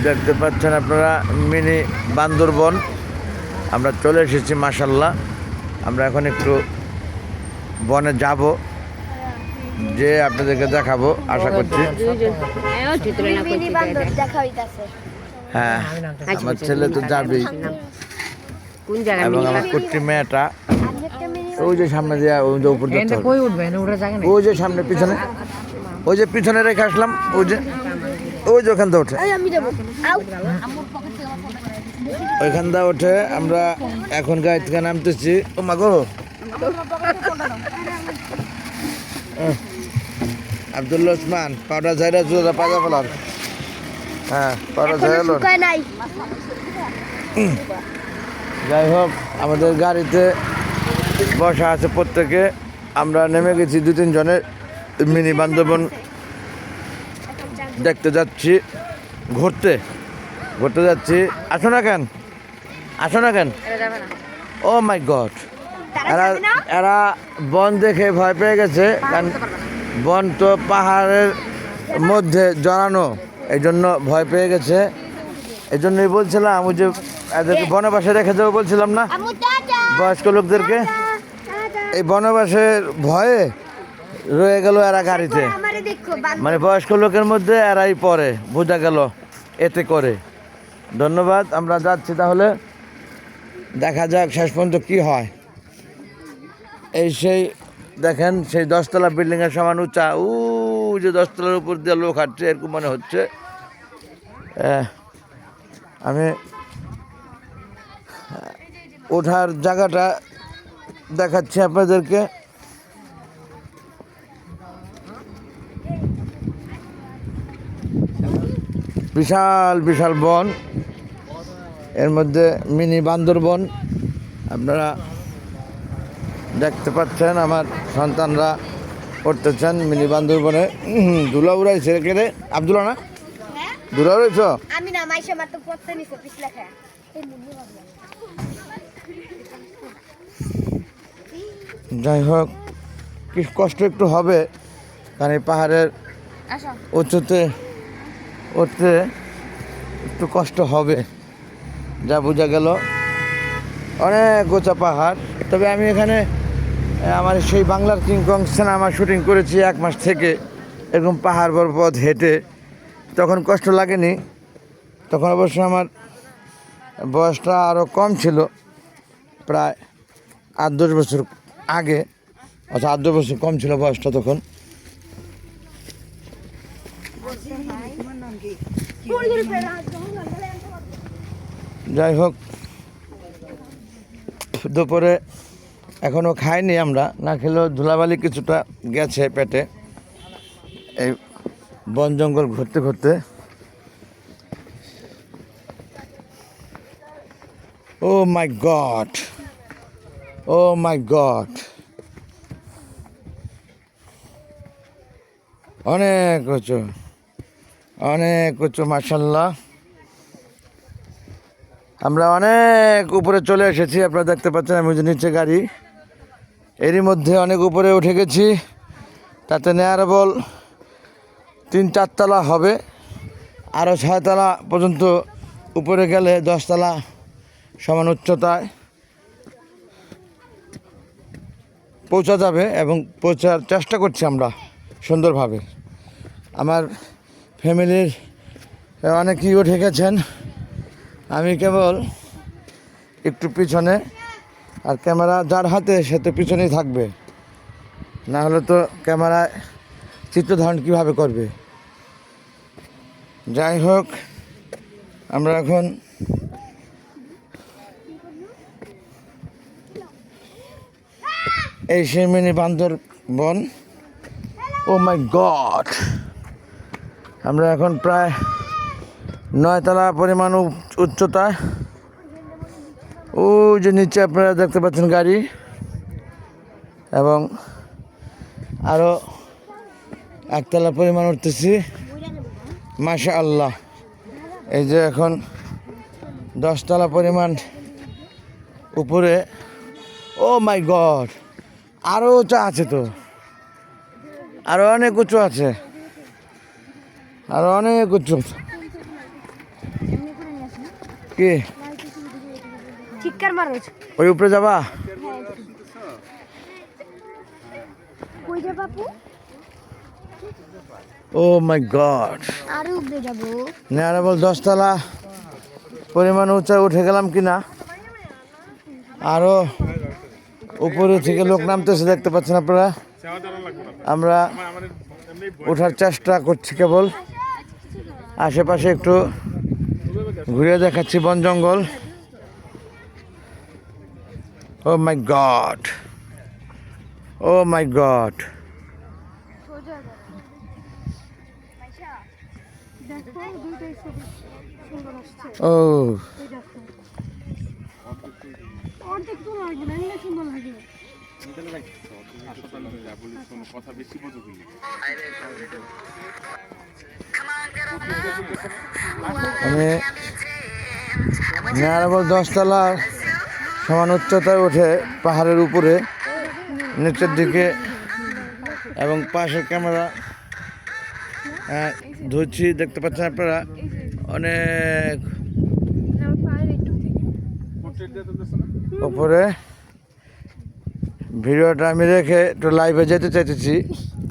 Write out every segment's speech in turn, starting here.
দেখতে পাচ্ছেন আপনারা মিনি বান্দরবন। আমরা চলে এসেছি মাশাআল্লাহ। আমরা এখন একটু বনে যাব, যে আপনাদেরকে দেখাবো আশা করছি। হ্যাঁ, আমার ছেলে তো যাবেই, এবং আমার কুট্টি মেয়েটা ওই যে সামনে দিয়ে ওই যে উপর যেতে হবে। ওই যে সামনে পিছনে, ওই যে পিছনে রেখে আসলাম, ওই যে ওখান দিয়ে ওঠে, ওইখান দিয়ে ওঠে। আমরা এখন গাড়ি থেকে নামতেছি। ও মা গো, আব্দুল্লাহ ওসমান পাউডার ঝাইরা চুলা পাজা ফেলার। হ্যাঁ, পাউডার ঝাইরালো। যাই হোক, আমাদের গাড়িতে বসা আছে প্রত্যেকে। আমরা নেমে গেছি 2-3 জনের মিনি বান্দরবন দেখতে যাচ্ছি, ঘুরতে যাচ্ছি। আসো না কেন ও মাই গড, এরা বন দেখে ভয় পেয়ে গেছে, কারণ বন তো পাহাড়ের মধ্যে জড়ানো, এই জন্য ভয় পেয়ে গেছে। এই জন্যই বলছিলাম, ওই যে এদেরকে বনবাসে রেখে দেবো বলছিলাম না, বয়স্ক লোকদেরকে। এই বনবাসের ভয়ে রয়ে গেল এরা গাড়িতে, মানে বয়স্ক লোকের মধ্যে এরাই পড়ে, বোঝা গেল এতে করে। ধন্যবাদ, আমরা যাচ্ছি তাহলে, দেখা যাক শেষ পর্যন্ত কি হয়। এই সেই দেখেন, সেই 10 তলা বিল্ডিংয়ের সমান উঁচা, যে 10 তলার উপর দিয়ে লোক হাঁটছে এরকম মনে হচ্ছে। আমি ওঠার জায়গাটা দেখাচ্ছি আপনাদেরকে। বিশাল বিশাল বন, এর মধ্যে মিনি বান্দরবন। আপনারা দেখতে পাচ্ছেন আমার সন্তানরা উঠতেছেন মিনি বান্দরবনে। ধুলা উড়াইছে কে রে? আব্দুল্লাহ না? ধুলা উড়াইছ? আমি না, মাইশা মাত্র পড়তে নিছে পিছলা খায়। যাই হোক, কি কষ্ট একটু হবে, কারণ এই পাহাড়ের উঁচুতে উঠতে একটু কষ্ট হবে, যা বোঝা গেল। অনেক উঁচা পাহাড়। তবে আমি এখানে আমার সেই বাংলার কিংকং সিনেমা শুটিং করেছি 1 মাস থেকে, এরকম পাহাড় পথ হেঁটে, তখন কষ্ট লাগেনি। তখন অবশ্য আমার বয়সটা আরও কম ছিল, প্রায় 8-10 বছর আগে, অর্থাৎ 8-10 বছর কম ছিল বয়সটা তখন। যাই হোক, দুপুরে এখনও খাইনি আমরা, না খেলেও ধুলাবালি কিছুটা গেছে পেটে, এই বন জঙ্গল ঘুরতে ঘুরতে। ও মাই গড, অনেক উঁচু মাশাআল্লাহ। আমরা অনেক উপরে চলে এসেছি, আপনারা দেখতে পাচ্ছেন। আমি যে নিচে গাড়ি, এরই মধ্যে অনেক উপরে উঠে গেছি। তাতে নেয়ার বল 3-4 তলা হবে, আরও 6 তলা পর্যন্ত উপরে গেলে 10 তলা সমান উচ্চতায় পৌঁছা যাবে, এবং পৌঁছার চেষ্টা করছি আমরা সুন্দরভাবে। আমার ফ্যামিলির অনেকেই উঠে গেছেন, আমি কেবল একটু পিছনে, আর ক্যামেরা যার হাতে সে তো পিছনেই থাকবে, না হলে তো ক্যামেরায় চিত্র ধারণ কীভাবে করবে। যাই হোক, আমরা এখন এই সেই মিনি বান্দরবন। ও মাই গড, আমরা এখন প্রায় 9 তলা পরিমাণ উচ্চতায়। ওই যে নিচে আপনারা দেখতে পাচ্ছেন গাড়ি, এবং আরও 1 তলা পরিমাণ উঠতেছি। মাশাআল্লাহ, এই যে এখন 10 তলা পরিমাণ উপরে। ও মাই গড, আরও উঁচা আছে তো, আরও অনেক উঁচু আছে, আরও অনেক উঁচু। কি চিৎকার মারো ওই উপরে যাবা? কই যা বাপু ও মাই গড, আরো উপরে যাবো নেয়ারেবল 10 তলা পরিমাণ উঁচা উঠে গেলাম কিনা। আরো উপরে থেকে লোক নামতেছে, দেখতে পাচ্ছেন আপনারা। আমরা ওঠার চেষ্টা করছি কেবল, আশেপাশে একটু ঘুরে দেখাচ্ছি বন জঙ্গল। ও মাই গড, ও মাই গড, ও আমি নেয়ারেবল 10 তলার সমান উচ্চতায় উঠে পাহাড়ের উপরে নিচের দিকে এবং পাশের ক্যামেরা ধরছি, দেখতে পাচ্ছেন আপনারা। অনেক উপরে ভিডিওটা আমি রেখে একটু লাইভে যেতে চাইতেছি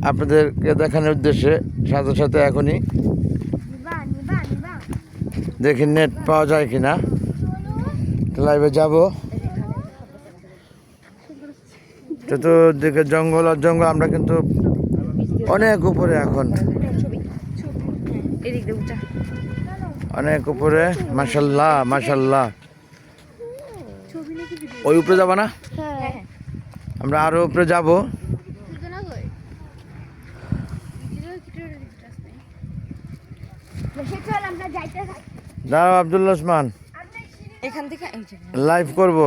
আপনাদেরকে দেখানোর উদ্দেশ্যে। সাথে সাথে এখনই দেখি নেট পাওয়া যায় কিনা, লাইভে যাব। চতুর্দিকে জঙ্গল আর জঙ্গল, আমরা কিন্তু অনেক উপরে এখন, অনেক উপরে। মাশাল্লাহ মাশাল্লাহ। ওই উপরে যাবা না? আমরা আরো উপরে যাব। দাঁড়াও আব্দুল্লাহ ওসমান, এখান থেকে লাইভ করব,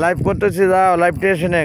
লাইভ করতেছি। দাও লাইভ টেনশনে